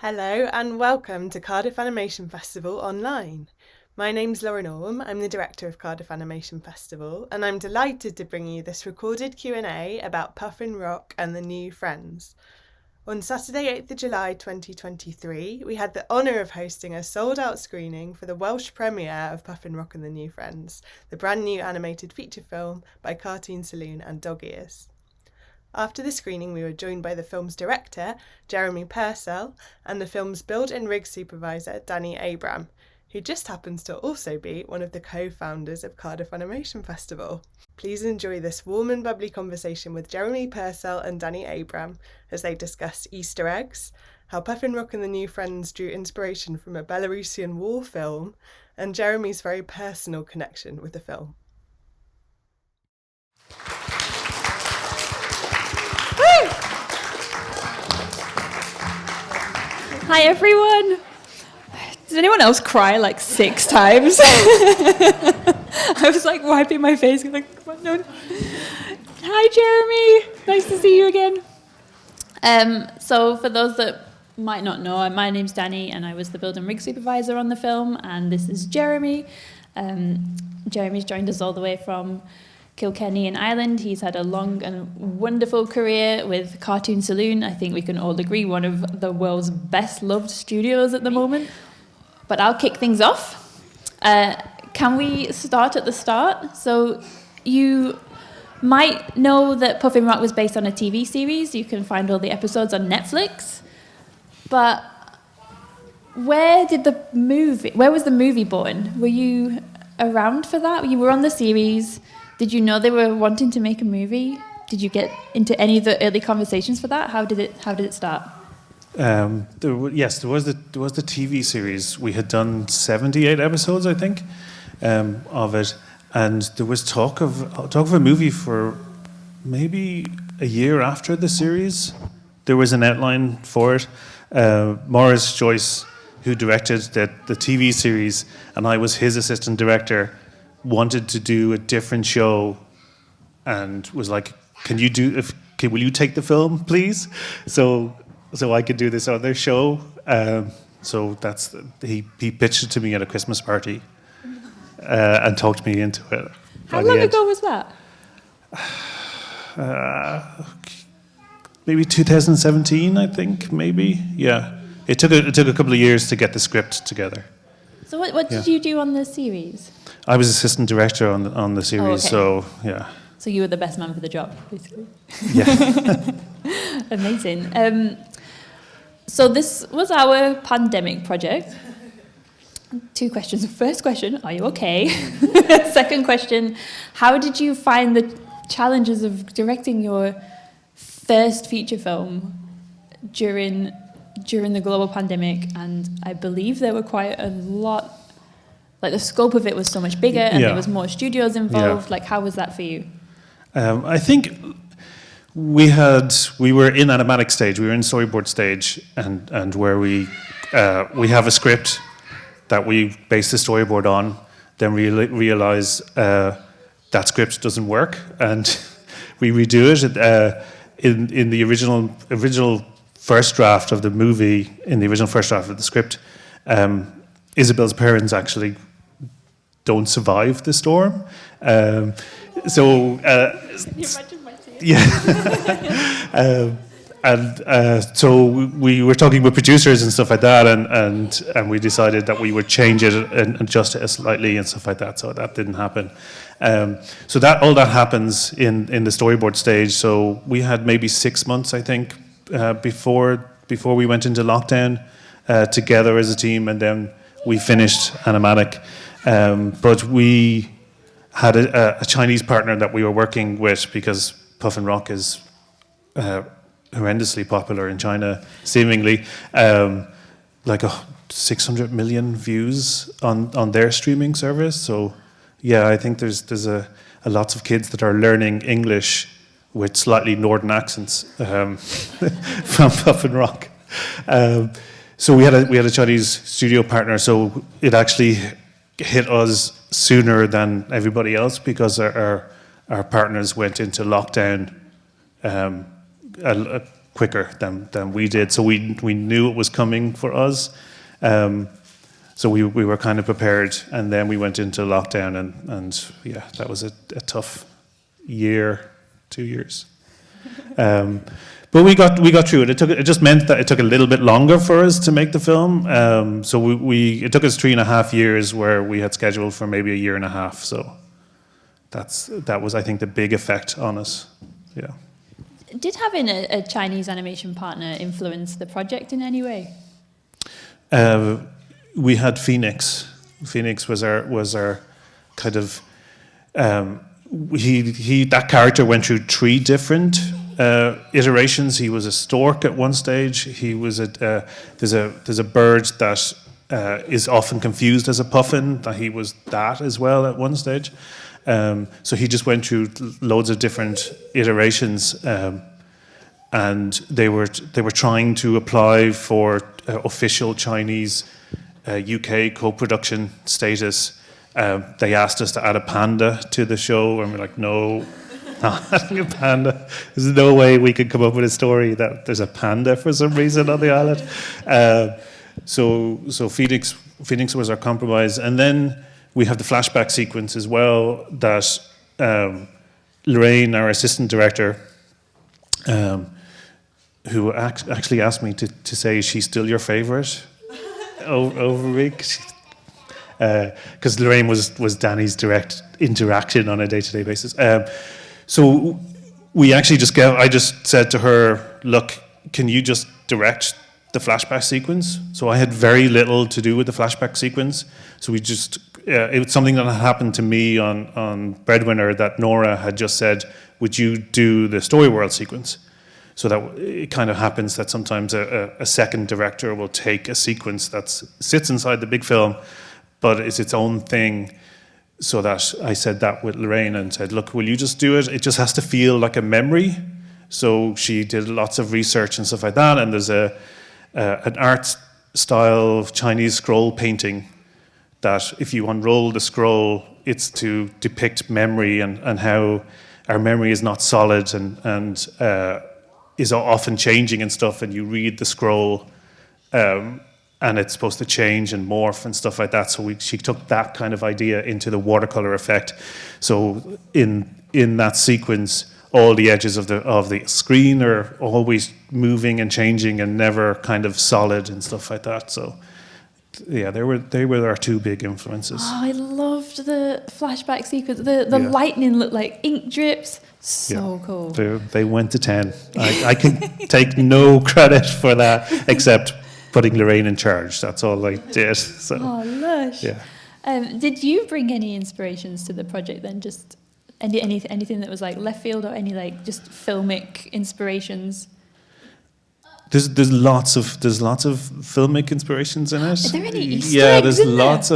Hello and welcome to Cardiff Animation Festival online. My name's Lauren Orme, I'm the director of Cardiff Animation Festival, and I'm delighted to bring you this recorded Q&A about Puffin Rock and the New Friends. On Saturday 8th of July 2023, we had the honour of hosting a sold-out screening for the Welsh premiere of Puffin Rock and the New Friends, the brand new animated feature film by Cartoon Saloon and Dog Ears. After the screening, we were joined by the film's director, Jeremy Purcell, and the film's build and rig supervisor, Dani Abram, who just happens to also be one of the co-founders of Cardiff Animation Festival. Please enjoy this warm and bubbly conversation with Jeremy Purcell and Dani Abram as they discuss Easter eggs, how Puffin Rock and the New Friends drew inspiration from a Belarusian war film, and Jeremy's very personal connection with the film. Hi everyone! Does anyone else cry like 6 times? I was like wiping my face, like, come on, no. Hi Jeremy! Nice to see you again. So for those that might not know, my name's Dani and I was the build and rig supervisor on the film, and this is Jeremy. Jeremy's joined us all the way from Kilkenny in Ireland. He's had a long and wonderful career with Cartoon Saloon. I think we can all agree one of the world's best loved studios at the moment. But I'll kick things off. Can we start at the start? So you might know that Puffin Rock was based on a TV series. You can find all the episodes on Netflix. But where was the movie born? Were you around for that? You were on the series. Did you know they were wanting to make a movie? Did you get into any of the early conversations for that? How did it start? There was the TV series. We had done 78 episodes, I think, of it, and there was talk of a movie for maybe a year after the series. There was an outline for it. Maurice Joyce, who directed the TV series, and I was his assistant director, wanted to do a different show and was like, will you take the film, please? So I could do this other show. So he pitched it to me at a Christmas party and talked me into it. How long ago was that? Maybe 2017, I think, maybe. Yeah. It took a couple of years to get the script together. So what did you do on the series? I was assistant director on the series, okay. So yeah. So you were the best man for the job, basically. Yeah. Amazing. So this was our pandemic project. 2 questions. First question, are you okay? Second question, how did you find the challenges of directing your first feature film during the global pandemic? And I believe there were quite a lot, like the scope of it was so much bigger and there was more studios involved. Yeah. Like, how was that for you? I think we were in animatic stage, we were in storyboard stage, and where we have a script that we base the storyboard on, then we realize that script doesn't work, and we redo it. In the original first draft of the movie, in the original first draft of the script, Isabel's parents actually don't survive the storm. Can you imagine my tears? Yeah. So we were talking with producers and stuff like that, and we decided that we would change it and adjust it slightly and stuff like that. So that didn't happen. So all that happens in the storyboard stage. So we had maybe 6 months, I think, before we went into lockdown together as a team, and then we finished animatic. But we had a Chinese partner that we were working with because Puffin Rock is horrendously popular in China, seemingly. Like 600 million views on their streaming service. So yeah, I think there's a lots of kids that are learning English with slightly northern accents from Puffin Rock. So we had a Chinese studio partner, so it actually hit us sooner than everybody else because our partners went into lockdown quicker than we did. So we knew it was coming for us. So we were kind of prepared, and then we went into lockdown, and yeah, that was a tough year, 2 years. But we got through it. It just meant that it took a little bit longer for us to make the film. So it took us 3.5 years, where we had scheduled for maybe 1.5 years. So that was, I think, the big effect on us. Yeah. Did having a Chinese animation partner influence the project in any way? We had Phoenix. Phoenix was our kind of that character went through 3 different iterations. He was a stork at one stage. He was there's a bird that is often confused as a puffin. That he was that as well at one stage. So he just went through loads of different iterations, and they were trying to apply for official Chinese UK co-production status. They asked us to add a panda to the show, and we're like, no, not adding a panda. There's no way we could come up with a story that there's a panda for some reason on the island. So Phoenix was our compromise, and then we have the flashback sequence as well that Lorraine, our assistant director, who actually asked me to say, is she still your favorite over me? Because Lorraine was Dani's direct interaction on a day-to-day basis. So we actually I just said to her, look, can you just direct the flashback sequence? So I had very little to do with the flashback sequence. So we just, it was something that had happened to me on Breadwinner, that Nora had just said, would you do the story world sequence? So that it kind of happens that sometimes a second director will take a sequence that sits inside the big film, but it's its own thing. So that I said that with Lorraine and said, look, will you just do it? It just has to feel like a memory. So she did lots of research and stuff like that. And there's an art style Chinese scroll painting that if you unroll the scroll, it's to depict memory and how our memory is not solid and is often changing and stuff. And you read the scroll, and it's supposed to change and morph and stuff like that. So she took that kind of idea into the watercolor effect. So in that sequence, all the edges of the screen are always moving and changing and never kind of solid and stuff like that. So yeah, they were our 2 big influences. Oh, I loved the flashback sequence. The lightning looked like ink drips. So cool. They went to 10. I can take no credit for that except putting Lorraine in charge. That's all I did. So, oh, lush. Yeah. Did you bring any inspirations to the project then? Just anything that was like left field, or any like just filmic inspirations? There's lots of filmic inspirations in it. Are there any Easter Yeah, eggs there's in lots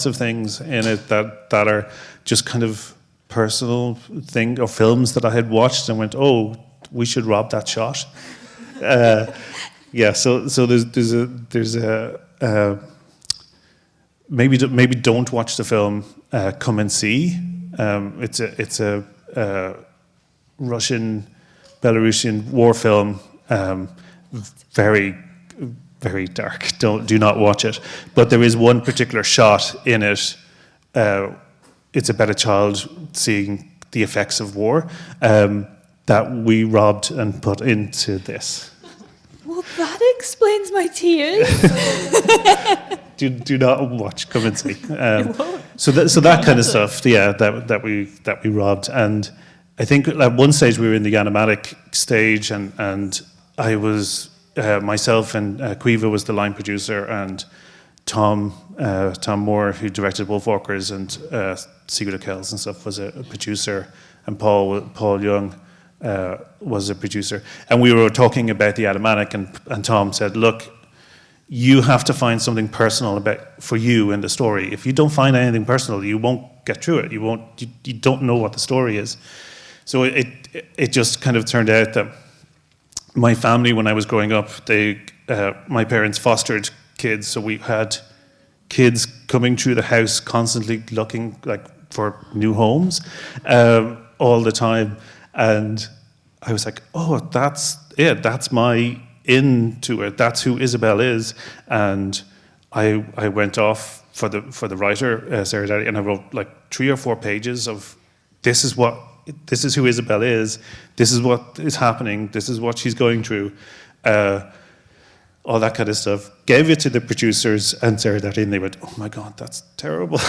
of things in it that are just kind of personal thing or films that I had watched and went, oh, we should rob that shot. Yeah, so there's a maybe don't watch the film. Come and See. It's a Russian Belarusian war film. Very, very dark. Do not watch it. But there is one particular shot in it. It's about a child seeing the effects of war that we robbed and put into this. Well, that explains my tears. Do not watch. Come and See. So that kind of stuff. Yeah, that we robbed. And I think at one stage we were in the animatic stage, and I was myself and Quiva was the line producer, and Tom Moore, who directed Wolfwalkers and Secret of Kells and stuff, was a producer, and Paul Young was a producer. And we were talking about the animatic, and Tom said, look, you have to find something personal for you in the story. If you don't find anything personal, you won't get through it. You don't know what the story is. So it just kind of turned out that my family, when I was growing up, my parents fostered kids, so we had kids coming through the house constantly looking like for new homes all the time. And I was like, oh, that's it. That's my into it. That's who Isabel is. And I went off for the writer, Sarah Dani, and I wrote like 3 or 4 pages of this is who Isabel is. This is what is happening. This is what she's going through. All that kind of stuff. Gave it to the producers and Sarah Dani, and they went, "Oh my God, that's terrible."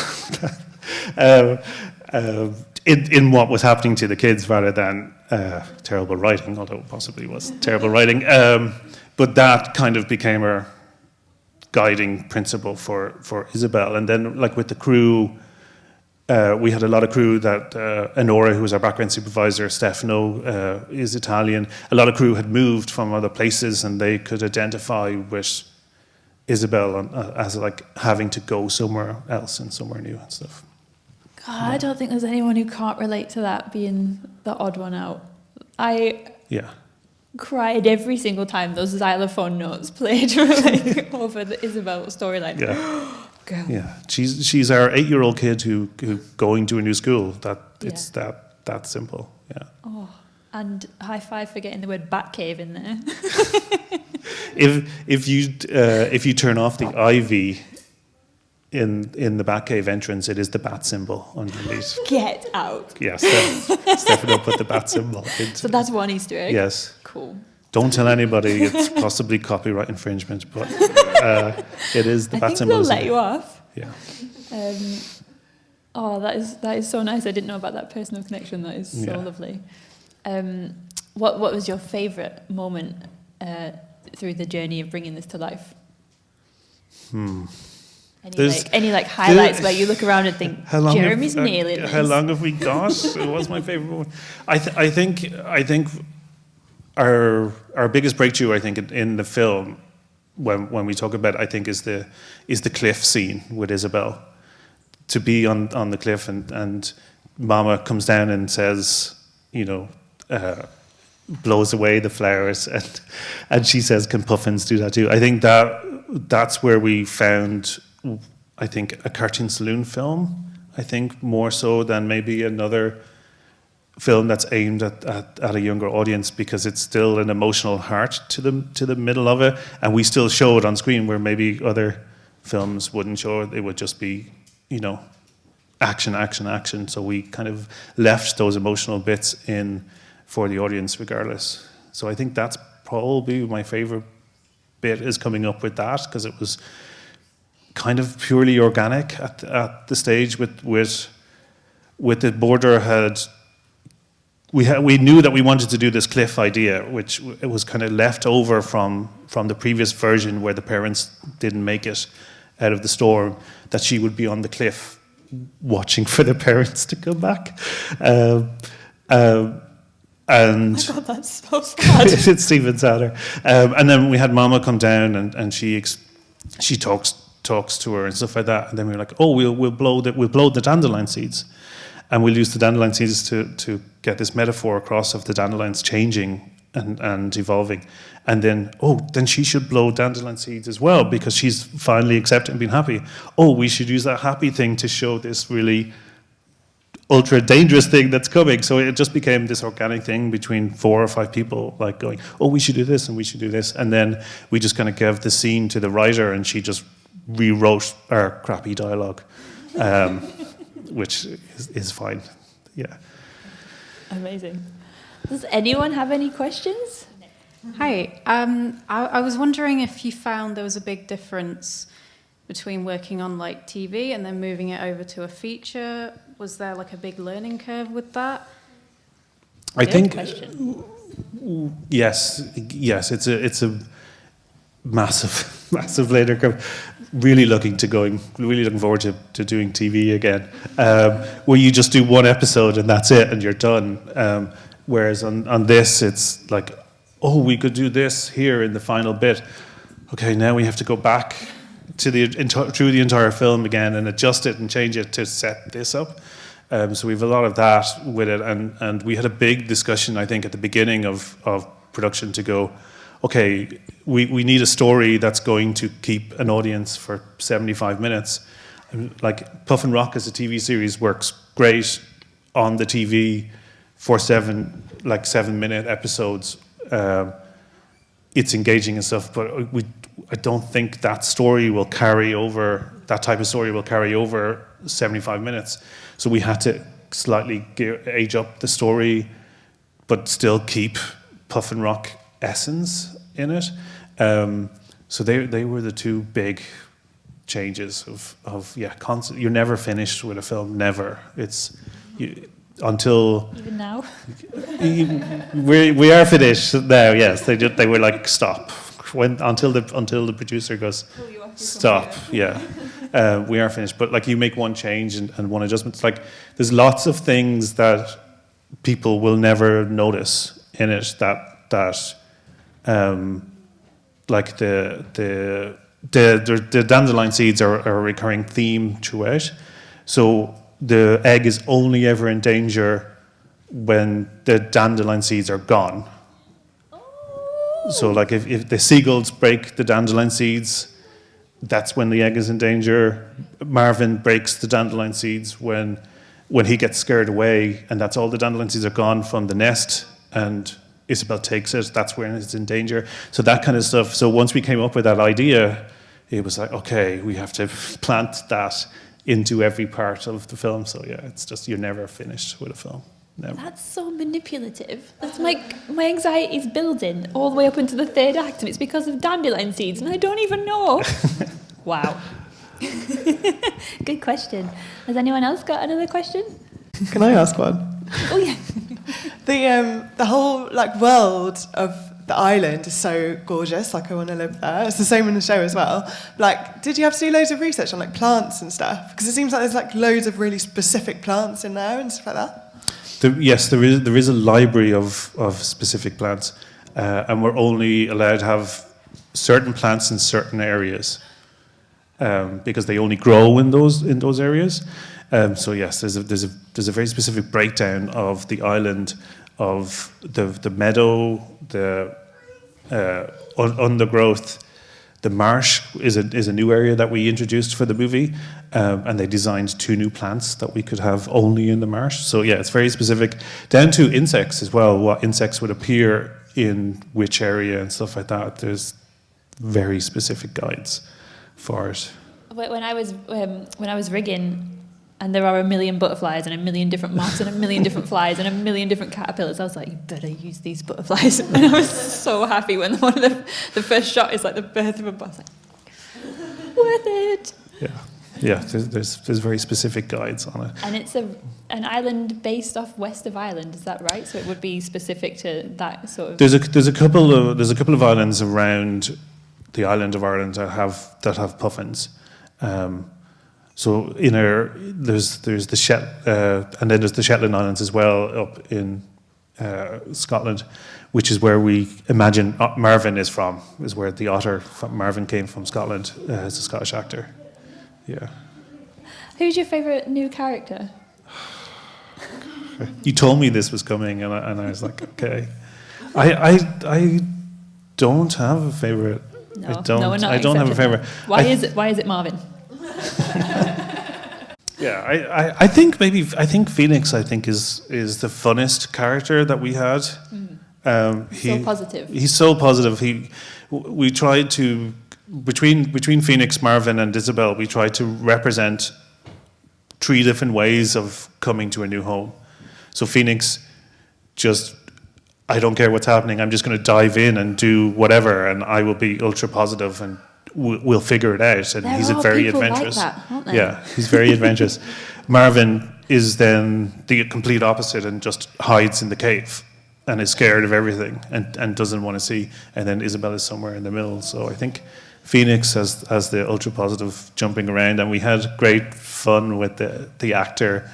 In what was happening to the kids rather than terrible writing, although it possibly was terrible writing. But that kind of became our guiding principle for Isabel. And then, like with the crew, we had a lot of crew that Enora, who was our background supervisor, Stefano is Italian. A lot of crew had moved from other places, and they could identify with Isabel as like having to go somewhere else and somewhere new and stuff. God, I don't think there's anyone who can't relate to that being the odd one out. I cried every single time those xylophone notes played like, over the Isabel storyline. Yeah. Girl. Yeah, she's our 8-year-old kid who going to a new school. It's that simple. Yeah. Oh, and high five for getting the word Batcave in there. if you turn off the ivy in the Batcave entrance, it is the bat symbol underneath. Get out. Yes, Stefano put the bat symbol into. So that's one Easter egg. Yes. Cool. Don't tell anybody. It's possibly copyright infringement, but it is the bat symbol. I think they'll let you off. Yeah. That is so nice. I didn't know about that personal connection. That is so lovely. What was your favourite moment through the journey of bringing this to life? Any highlights where you look around and think Jeremy's nailing this? How long have we got? It was my favourite moment. I think our biggest breakthrough, I think, in the film, when we talk about it, I think is the cliff scene with Isabel. To be on the cliff and Mama comes down and says, blows away the flowers, and she says, "Can puffins do that too?" I think that's where we found, I think, a cartoon saloon film. I think more so than maybe another film that's aimed at a younger audience, because it's still an emotional heart to the middle of it, and we still show it on screen where maybe other films wouldn't show it. It would just be, action, action, action. So we kind of left those emotional bits in for the audience regardless. So I think that's probably my favorite bit, is coming up with that, because it was kind of purely organic at the stage with the border we knew that we wanted to do this cliff idea, which it was kind of left over from the previous version where the parents didn't make it out of the storm, that she would be on the cliff watching for the parents to come back. And oh my God, that's so sad. It's Stephen Sadler. And then we had Mama come down and she talks to her and stuff like that. And then we were like, oh, we'll blow the dandelion seeds. And we'll use the dandelion seeds to get this metaphor across of the dandelions changing and evolving. And then, then she should blow dandelion seeds as well, because she's finally accepted and been happy. Oh, we should use that happy thing to show this really ultra dangerous thing that's coming. So it just became this organic thing between 4 or 5 people, like going, oh, we should do this and we should do this. And then we just kind of gave the scene to the writer, and she just rewrote our crappy dialogue. Which is fine. Yeah. Amazing. Does anyone have any questions? Hi. I was wondering if you found there was a big difference between working on like TV and then moving it over to a feature. Was there like a big learning curve with that? I think question. Yes. It's a massive learning curve. Really looking forward to doing TV again, where you just do one episode and that's it and you're done. Whereas on this, it's like, oh, we could do this here in the final bit. Okay, now we have to go back to through the entire film again and adjust it and change it to set this up. So we have a lot of that with it, and we had a big discussion, I think, at the beginning of production to go, okay, we need a story that's going to keep an audience for 75 minutes. Like Puffin Rock as a TV series works great on the TV for 7-minute episodes. it's engaging and stuff, but I don't think that story will carry over, that type of story will carry over 75 minutes. So we had to slightly age up the story, but still keep Puffin Rock essence in it. So they were the two big changes of constant. You're never finished with a film, never. It's until Even now. we are finished now. Yes, they were like stop until the producer goes stop. Yeah, we are finished. But like you make one change and one adjustment. It's like there's lots of things that people will never notice in it that like the dandelion seeds are a recurring theme throughout. So the egg is only ever in danger when the dandelion seeds are gone. So like if the seagulls break the dandelion seeds, that's when the egg is in danger. Marvin breaks the dandelion seeds when he gets scared away, and that's all the dandelion seeds are gone from the nest, and Isabel takes it, that's when it's in danger. So that kind of stuff. So once we came up with that idea, it was like, okay, we have to plant that into every part of the film. So yeah, it's just, you're never finished with a film. Never. That's so manipulative. That's my anxiety is building all the way up into the third act, and it's because of dandelion seeds, and I don't even know. Wow. Good question. Has anyone else got another question? Can I ask one? Oh yeah. The whole like world of the island is so gorgeous. Like I want to live there. It's the same in the show as well. Like, did you have to do loads of research on like plants and stuff? Because it seems like there's like loads of really specific plants in there and stuff like that. Yes, there is a library of specific plants, and we're only allowed to have certain plants in certain areas because they only grow in those areas. So yes, there's a very specific breakdown of the island, of the meadow, the undergrowth. The marsh is a new area that we introduced for the movie, and they designed 2 new plants that we could have only in the marsh. So yeah, it's very specific, down to insects as well. What insects would appear in which area and stuff like that. There's very specific guides for it. When I was rigging, and there are a million butterflies and a million different moths and a million different flies and a million different caterpillars, I was like, you better use these butterflies. And I was so happy when one of the first shot is like the birth of a butterfly. Worth it. Yeah. There's very specific guides on it. And it's an island based off west of Ireland, is that right? So it would be specific to that sort of. There's a couple of islands around the island of Ireland that have puffins. So there's the and then there's the Shetland Islands as well up in Scotland, which is where we imagine Marvin is from. Is where the otter from Marvin came from, Scotland, as a Scottish actor. Yeah. Who's your favourite new character? You told me this was coming, and I was like, okay. I don't have a favourite. No, I don't have a favourite. Why is it Marvin? Yeah, I think Phoenix is the funnest character that we had. So positive. He's so positive. We tried to between Phoenix, Marvin, and Isabel, we tried to represent 3 different ways of coming to a new home. So Phoenix, just I don't care what's happening. I'm just going to dive in and do whatever, and I will be ultra positive and we'll figure it out. And he's very adventurous. Like that, aren't they? Yeah, he's very adventurous. Marvin is then the complete opposite and just hides in the cave and is scared of everything and doesn't want to see. And then Isabel is somewhere in the middle. So I think Phoenix has the ultra positive jumping around, and we had great fun with the actor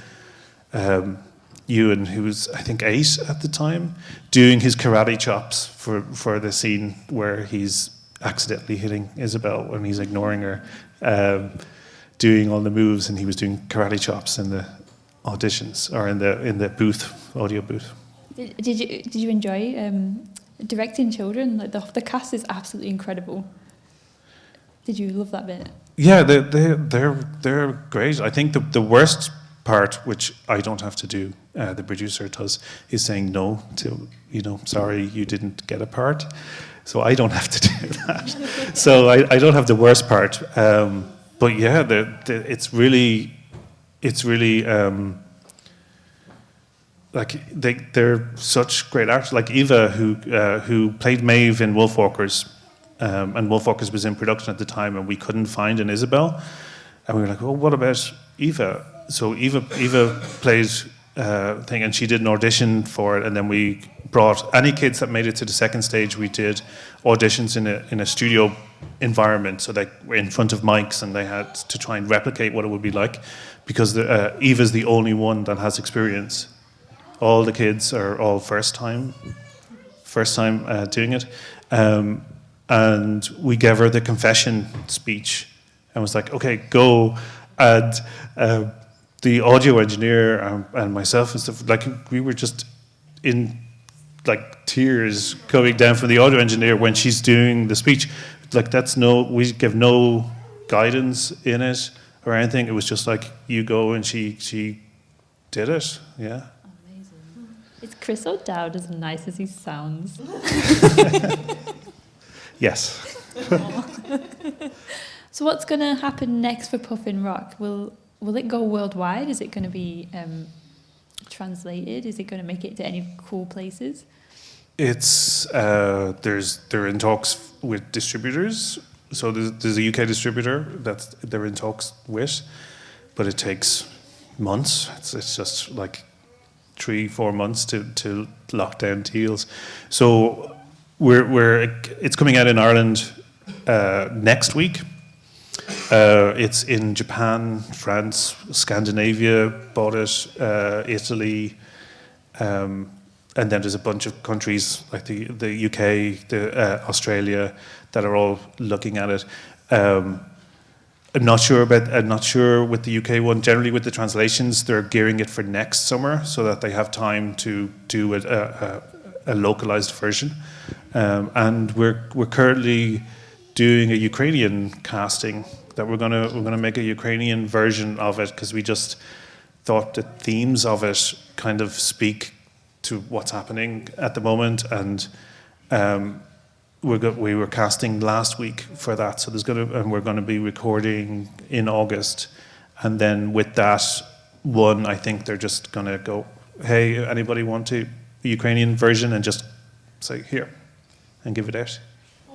Ewan, who was I think 8 at the time, doing his karate chops for the scene where he's accidentally hitting Isabel when he's ignoring her, doing all the moves, and he was doing karate chops in the auditions or in the booth, audio booth. Did you enjoy directing children? Like the cast is absolutely incredible. Did you love that bit? Yeah, they're great. I think the worst part, which I don't have to do, the producer does, is saying no to, sorry, you didn't get a part. So I don't have to do that. So I don't have the worst part. But yeah, it's really like they're such great actors. Like Eva, who played Maeve in Wolfwalkers, and Wolfwalkers was in production at the time, and we couldn't find an Isabel, and we were like, well, what about Eva? So Eva played thing, and she did an audition for it, and then we brought any kids that made it to the second stage. We did auditions in a studio environment, so they were in front of mics, and they had to try and replicate what it would be like, because Eva's the only one that has experience. All the kids are all first time doing it, and we gave her the confession speech, and was like, okay, go, and the audio engineer and myself and stuff, like we were just in like tears coming down from the audio engineer when she's doing the speech. Like we give no guidance in it or anything. It was just like, you go, and she did it. Yeah. Amazing. Is Chris O'Dowd as nice as he sounds? Yes. So what's going to happen next for Puffin Rock? Will it go worldwide? Is it going to be translated? Is it going to make it to any cool places? It's they're in talks with distributors. So there's a UK distributor that they're in talks with, but it takes months. It's just like 3-4 months to lock down deals. So it's coming out in Ireland next week. It's in Japan, France, Scandinavia, bought it, Italy, and then there's a bunch of countries like the UK, Australia, that are all looking at it. I'm not sure with the UK one. Generally, with the translations, they're gearing it for next summer so that they have time to do a localized version. And we're currently doing a Ukrainian casting, that we're gonna make a Ukrainian version of it, because we just thought the themes of it kind of speak to what's happening at the moment, and we were casting last week for that. So we're gonna be recording in August, and then with that one, I think they're just gonna go, hey, anybody want a Ukrainian version, and just say here and give it out.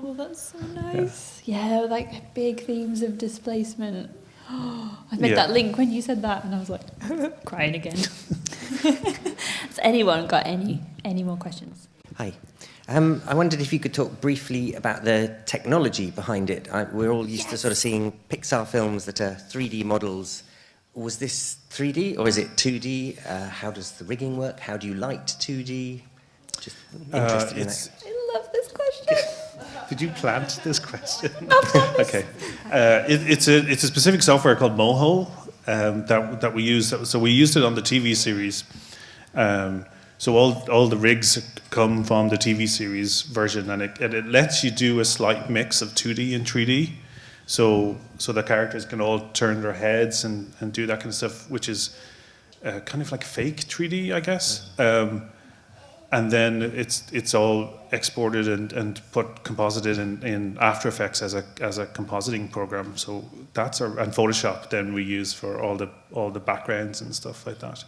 Oh, that's so nice. Yeah, like big themes of displacement. I made that link when you said that, and I was like, crying again. Has anyone got any more questions? Hi. I wondered if you could talk briefly about the technology behind it. We're all used to sort of seeing Pixar films that are 3D models. Was this 3D or is it 2D? How does the rigging work? How do you light 2D? Just interested in that. I love this question. Did you plant this question? Okay. It's a specific software called Moho that we use. So we used it on the TV series. So all the rigs come from the TV series version, and it lets you do a slight mix of 2D and 3D. So the characters can all turn their heads and do that kind of stuff, which is kind of like fake 3D, I guess. And then it's all exported and composited in After Effects as a compositing program. So and Photoshop then we use for all the backgrounds and stuff like that.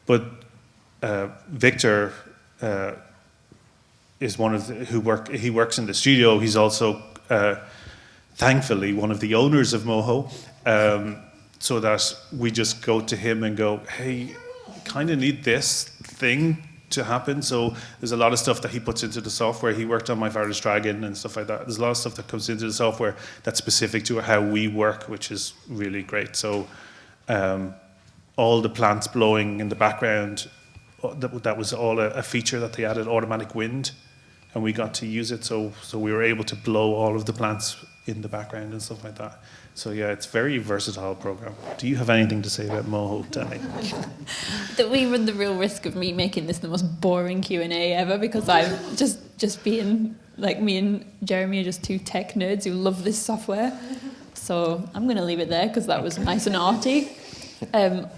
But Victor is one of he works in the studio. He's also thankfully one of the owners of Moho, so that we just go to him and go, hey, kind of need this thing to happen. So there's a lot of stuff that he puts into the software. He worked on My Father's Dragon and stuff like that. There's a lot of stuff that comes into the software that's specific to how we work, which is really great. So all the plants blowing in the background, that was all a feature that they added, automatic wind, and we got to use it. So we were able to blow all of the plants in the background and stuff like that. So yeah, it's a very versatile program. Do you have anything to say about Moho, Dani? That we run the real risk of me making this the most boring Q&A ever, because I'm just being like, me and Jeremy are just two tech nerds who love this software. So I'm going to leave it there because that was nice and arty.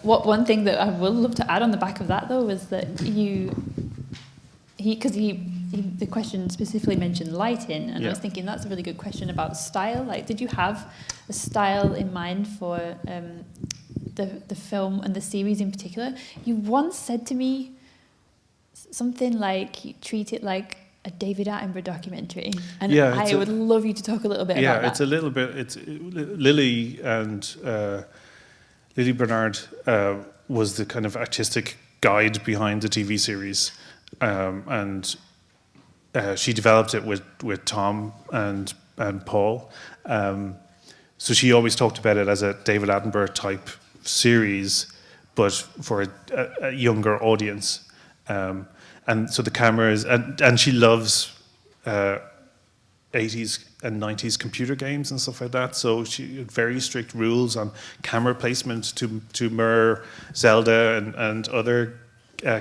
One thing that I would love to add on the back of that, though, was that the question specifically mentioned lighting, and I was thinking that's a really good question about style. Like, did you have a style in mind for the film and the series in particular? You once said to me something like, you treat it like a David Attenborough documentary, and I would love you to talk a little bit about that. Yeah, it's a little bit. It's Lily and Lily Bernard was the kind of artistic guide behind the TV series, and she developed it with Tom and Paul. So she always talked about it as a David Attenborough type series, but for a younger audience. And so the cameras, and she loves 80s and 90s computer games and stuff like that. So she had very strict rules on camera placement to mirror Zelda and other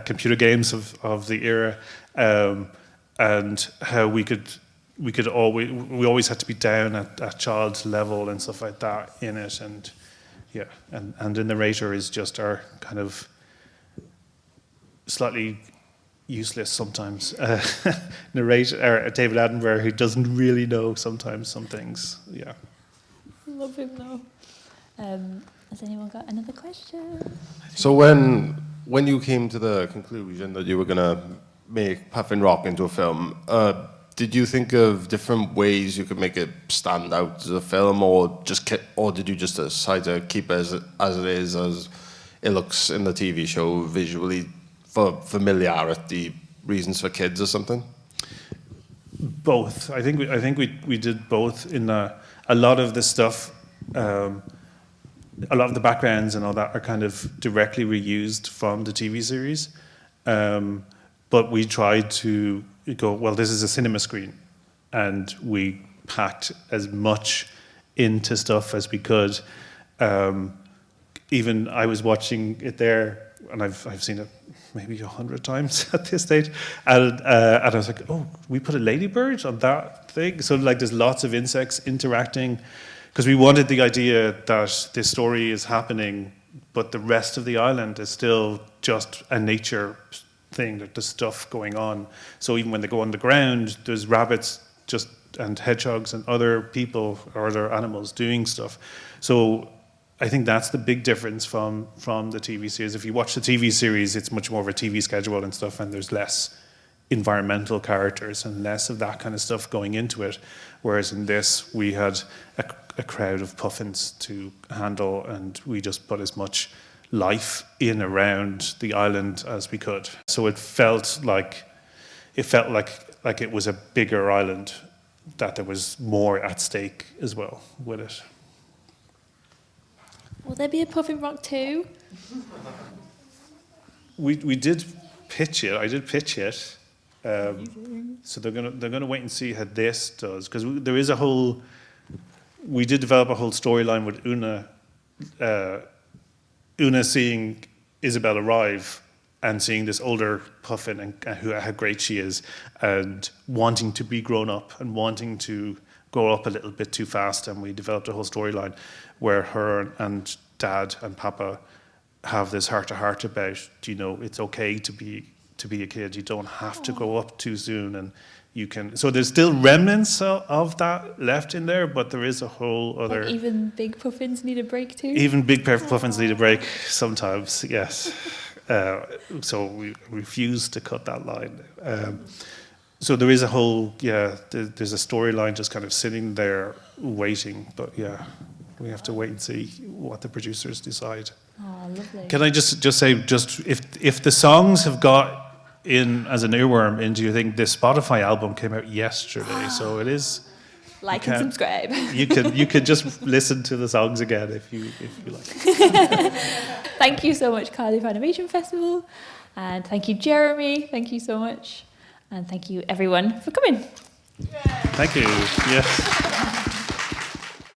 computer games of the era, and how we always had to be down at child level and stuff like that in it, and the narrator is just our kind of slightly useless sometimes narrator, David Attenborough, who doesn't really know sometimes some things. Yeah. Love him though. Has anyone got another question? So when you came to the conclusion that you were gonna make Puffin Rock into a film, did you think of different ways you could make it stand out as a film, or did you just decide to keep it as it is, as it looks in the TV show visually, for familiarity reasons for kids or something? Both. I think we did both. In a lot of the stuff, a lot of the backgrounds and all that are kind of directly reused from the TV series, but we tried to go, well, this is a cinema screen, and we packed as much into stuff as we could. Even I was watching it there, and I've seen it maybe 100 times at this stage, and I was like, oh, we put a ladybird on that thing. So like, there's lots of insects interacting, because we wanted the idea that this story is happening, but the rest of the island is still just a nature thing. That there's stuff going on. So even when they go on the ground, there's rabbits and hedgehogs and other people or other animals doing stuff. So I think that's the big difference from the TV series. If you watch the TV series, it's much more of a TV schedule and stuff, and there's less environmental characters and less of that kind of stuff going into it. Whereas in this, we had a crowd of puffins to handle, and we just put as much life in around the island as we could. So it felt like it was a bigger island, that there was more at stake as well with it. Will there be a Puffin Rock 2? We did pitch it. I did pitch it. So they're gonna wait and see how this does, because there is a whole. We did develop a whole storyline with Una. Una seeing Isabel arrive and seeing this older Puffin and how great she is, and wanting to be grown up and wanting to grow up a little bit too fast. And we developed a whole storyline where her and Dad and Papa have this heart-to-heart about, it's okay to be a kid. You don't have to grow up too soon, and you can. So there's still remnants of that left in there, but there is a whole other. Like, even big puffins need a break too. Even big puffins need a break sometimes. Yes. So we refuse to cut that line. So there is a whole, there's a storyline just kind of sitting there waiting, but we have to wait and see what the producers decide. Oh, lovely. Can I just say, if the songs have got in as an earworm into your thing, the Spotify album came out yesterday, so it is. Like and subscribe. You could just listen to the songs again if you like. Thank you so much, Cardiff Animation Festival, and thank you, Jeremy. Thank you so much, and thank you everyone for coming. Thank you. Yes.